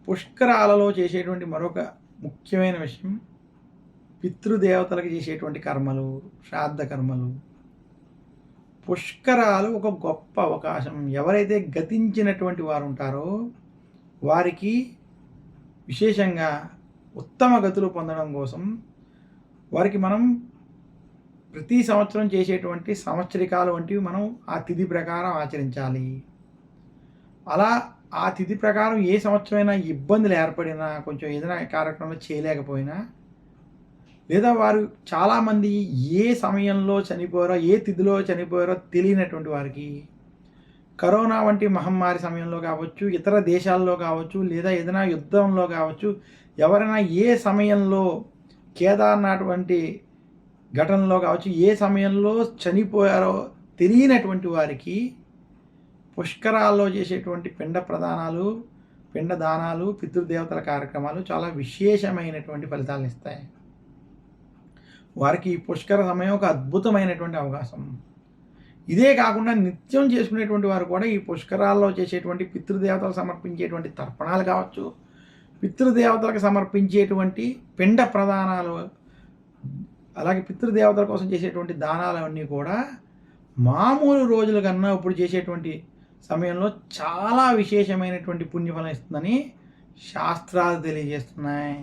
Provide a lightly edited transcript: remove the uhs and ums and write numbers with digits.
పుష్కరాలలో చేసేటువంటి మరొక ముఖ్యమైన విషయం పితృదేవతలకు చేసేటువంటి కర్మలు, శ్రాద్ధ కర్మలు. పుష్కరాలు ఒక గొప్ప అవకాశం. ఎవరైతే గతించినటువంటి వారు ఉంటారో వారికి విశేషంగా ఉత్తమ గతులు పొందడం కోసం వారికి మనం ప్రతి సంవత్సరం చేసేటువంటి సంవత్సరికాలు వంటివి మనం ఆ తిథి ప్రకారం ఆచరించాలి. అలా ఆ తిథి ప్రకారం ఏ సంవత్సరమైనా ఇబ్బందులు ఏర్పడినా, కొంచెం ఏదైనా కార్యక్రమంలో చేయలేకపోయినా, లేదా వారు చాలామంది ఏ సమయంలో చనిపోయారో, ఏ తిథిలో చనిపోయారో తెలియనటువంటి వారికి కరోనా వంటి మహమ్మారి సమయంలో కావచ్చు, ఇతర దేశాల్లో కావచ్చు, లేదా ఏదైనా యుద్ధంలో కావచ్చు, ఎవరైనా ఏ సమయంలో కేదార్నాథ్ వంటి ఘటనలో కావచ్చు, ఏ సమయంలో చనిపోయారో తెలియనటువంటి వారికి పుష్కరాల్లో చేసేటువంటి పిండ ప్రదానాలు, పిండ దానాలు, పితృదేవతల కార్యక్రమాలు చాలా విశేషమైనటువంటి ఫలితాలను ఇస్తాయి. వారికి ఈ పుష్కర సమయం ఒక అద్భుతమైనటువంటి అవకాశం. ఇదే కాకుండా నిత్యం చేసుకునేటువంటి వారు కూడా ఈ పుష్కరాల్లో చేసేటువంటి పితృదేవతలకు సమర్పించేటువంటి తర్పణాలు కావచ్చు, పితృదేవతలకు సమర్పించేటువంటి పిండ ప్రదానాలు, అలాగే పితృదేవతల కోసం చేసేటువంటి దానాలన్నీ కూడా మామూలు రోజుల కన్నా ఇప్పుడు చేసేటువంటి సమయంలో చాలా విశేషమైనటువంటి పుణ్యఫలం ఇస్తుందని శాస్త్రాలు తెలియజేస్తున్నాయి.